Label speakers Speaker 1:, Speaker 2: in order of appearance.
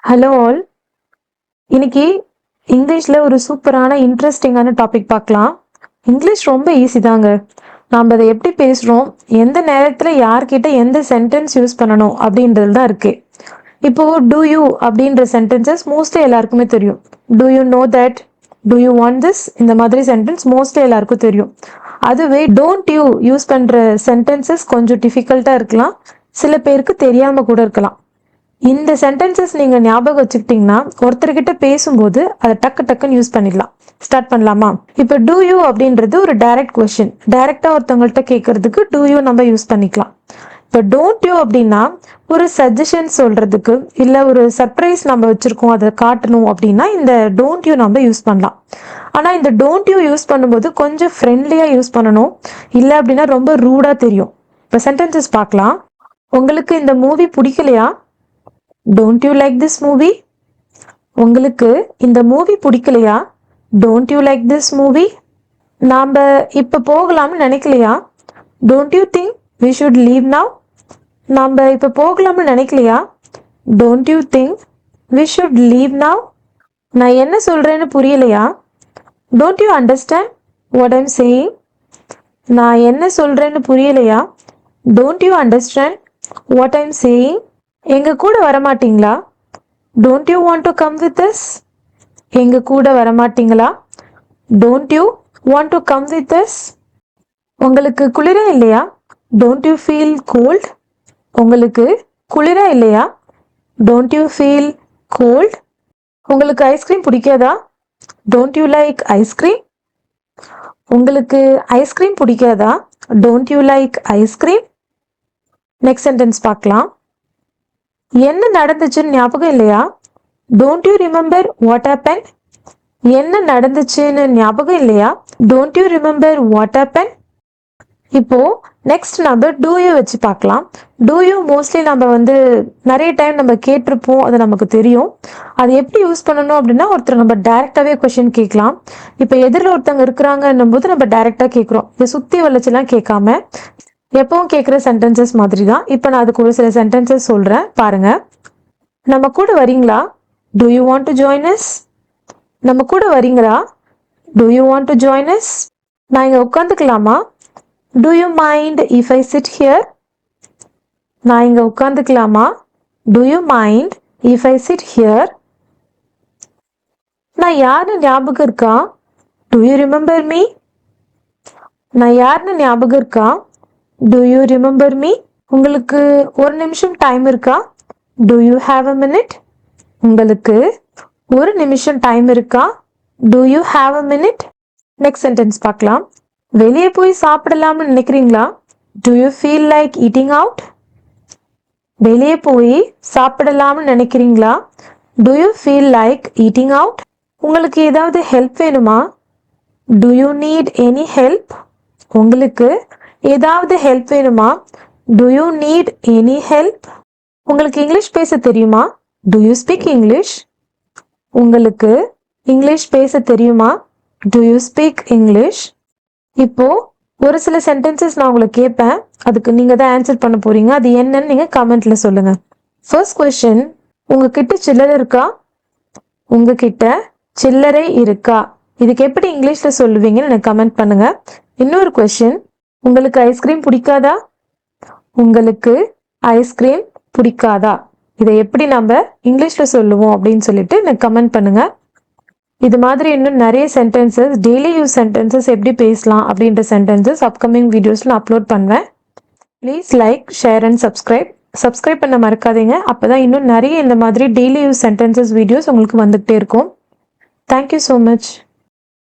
Speaker 1: Hello all. இன்னைக்கு இங்கிலீஷில் ஒரு சூப்பரான இன்ட்ரெஸ்டிங்கான டாபிக் பார்க்கலாம். இங்கிலீஷ் ரொம்ப ஈஸி தாங்க. நாம் அதை எப்படி பேசுகிறோம், எந்த நேரத்தில் யார்கிட்ட எந்த சென்டென்ஸ் யூஸ் பண்ணணும் அப்படின்றது தான் இருக்குது. இப்போது டூ யூ அப்படின்ற சென்டென்சஸ் மோஸ்ட்லி எல்லாருக்குமே தெரியும். Do you know that, do you want this, இந்த மாதிரி சென்டென்ஸ் மோஸ்ட்லி எல்லாருக்கும் தெரியும். அதுவே டோன்ட் யூ யூஸ் பண்ணுற சென்டென்சஸ் கொஞ்சம் டிஃபிகல்ட்டாக இருக்கலாம், சில பேருக்கு தெரியாமல் கூட இருக்கலாம். இந்த சென்டென்சஸ் நீங்கள் ஞாபகம் வச்சுக்கிட்டிங்கன்னா ஒருத்தர்கிட்ட பேசும்போது அதை டக்குன்னு யூஸ் பண்ணிடலாம். ஸ்டார்ட் பண்ணலாமா? இப்போ டூ யூ அப்படின்றது ஒரு டைரக்ட் கொஸ்டின். டைரக்டாக ஒருத்தவங்கள்ட்ட கேட்கறதுக்கு டூ யூ நம்ம யூஸ் பண்ணிக்கலாம். இப்போ டோன்ட் யூ அப்படின்னா ஒரு சஜஷன் சொல்கிறதுக்கு, இல்லை ஒரு சர்ப்ரைஸ் நம்ம வச்சுருக்கோம் அதை காட்டணும் அப்படின்னா இந்த டோன்ட் யூ நம்ம யூஸ் பண்ணலாம். ஆனால் இந்த டோன்ட் யூ யூஸ் பண்ணும்போது கொஞ்சம் ஃப்ரெண்ட்லியாக யூஸ் பண்ணணும், இல்லை அப்படின்னா ரொம்ப ரூடாக தெரியும். இப்போ சென்டென்சஸ் பார்க்கலாம். உங்களுக்கு இந்த மூவி பிடிக்கலையா? Don't you like this movie? உங்களுக்கு இந்த மூவி பிடிக்கலையா? Don't you like this movie? நாம் இப்போ போகலாம்னு நினைக்கலையா? Don't you think we should leave now? நாம் இப்போ போகலாம்னு நினைக்கலையா? Don't you think we should leave now? நான் என்ன சொல்கிறேன்னு புரியலையா? Don't you understand what I'm saying? நான் என்ன சொல்கிறேன்னு புரியலையா? Don't you understand what I'm saying? எங்க கூட வரமாட்டீங்களா? Don't you want to come with as? எங்க கூட வரமாட்டீங்களா? Don't you want to come with us? உங்களுக்கு குளிரா இல்லையா? Don't you feel cold? உங்களுக்கு குளிரா இல்லையா? Don't you feel cold? உங்களுக்கு ஐஸ்கிரீம் பிடிக்காதா? Don't you like ice cream? உங்களுக்கு ஐஸ்கிரீம் பிடிக்காதா? Don't you like ice cream? Next sentence பார்க்கலாம். என்ன நடந்துச்சுன்னு ஞாபகம் இல்லையா? Don't you remember what happen? என்ன நடந்துச்சுன்னு ஞாபகம் இல்லையா? Don't you remember what happen? இப்போ நெக்ஸ்ட் நம்ம டூ யூ வச்சு பார்க்கலாம். டூ யூ மோஸ்ட்லி நம்ம நிறைய டைம் நம்ம கேட்டிருப்போம், அது நமக்கு தெரியும். அது எப்படி யூஸ் பண்ணணும் அப்படின்னா, ஒருத்தர் நம்ம டைரெக்டாகவே கொஷின் கேட்கலாம். இப்போ எதிரில் ஒருத்தவங்க இருக்கிறாங்கன்னும் போது நம்ம டைரெக்டாக கேட்குறோம், இதை சுற்றி வளைச்செல்லாம் கேட்காம எப்பவும் கேட்குற சென்டென்சஸ் மாதிரி தான். இப்போ நான் அதுக்கு ஒரு சில சென்டென்சஸ் சொல்கிறேன், பாருங்க. நம்ம கூட வரீங்களா? Do you want to join us? நம்ம கூட வரீங்களா? Do you want to join us? நான் இங்கே உட்காந்துக்கலாமா? Do you mind if I sit here? நான் இங்கே உட்காந்துக்கலாமா? Do you mind if I sit here? நான் யாருன்னு ஞாபகம் இருக்கா? Do you remember me? நான் யாருன்னு ஞாபகம் இருக்கா? Do you remember me? உங்களுக்கு ஒரு நிமிஷம் டைம் இருக்கா? Do you have a minute? உங்களுக்கு ஒரு நிமிஷம் டைம் இருக்கா? Do you have a minute? Next sentence பார்க்கலாம். வெளியே போய் சாப்பிடலாம்னு நினைக்கிறீங்களா? Do you feel like eating out? வெளியே போய் சாப்பிடலாம்னு நினைக்கிறீங்களா? Do you feel like eating out? உங்களுக்கு ஏதாவது ஹெல்ப் வேணுமா? Do you need any help? உங்களுக்கு ஏதாவது ஹெல்ப் வேணுமா? To you need any help? உங்களுக்கு இங்கிலீஷ் பேச தெரியுமா? To you speak English? உங்களுக்கு இங்கிலீஷ் பேச தெரியுமா? To you speak English? இப்போ ஒரு சில சென்டென்சஸ் நான் உங்களை கேட்பேன், அதுக்கு நீங்கள் தான் ஆன்சர் பண்ண போறீங்க. அது என்னன்னு நீங்கள் கமெண்ட்ல சொல்லுங்க. ஃபர்ஸ்ட் கொஸ்டின், உங்ககிட்ட சில்லறை இருக்கா? உங்ககிட்ட சில்லறை இருக்கா? இதுக்கு எப்படி இங்கிலீஷ்ல சொல்லுவீங்கன்னு எனக்கு கமெண்ட் பண்ணுங்க. இன்னொரு கொஸ்டின், உங்களுக்கு ஐஸ்கிரீம் பிடிக்காதா? உங்களுக்கு ஐஸ்கிரீம் பிடிக்காதா? இதை எப்படி நம்ம இங்கிலீஷ்ல சொல்லுவோம் அப்படின்னு சொல்லிட்டு எனக்கு கமெண்ட் பண்ணுங்க. இது மாதிரி இன்னும் நிறைய சென்டென்சஸ், டெய்லி யூஸ் சென்டென்சஸ் எப்படி பேசலாம் அப்படின்ற சென்டென்சஸ் அப்கமிங் வீடியோஸ்ல நான் அப்லோட் பண்ணுவேன். Please like, share and subscribe பண்ண மறக்காதீங்க. அப்போதான் இன்னும் நிறைய இந்த மாதிரி டெய்லி யூஸ் சென்டென்சஸ் வீடியோஸ் உங்களுக்கு வந்துகிட்டே இருக்கும். Thank you so much.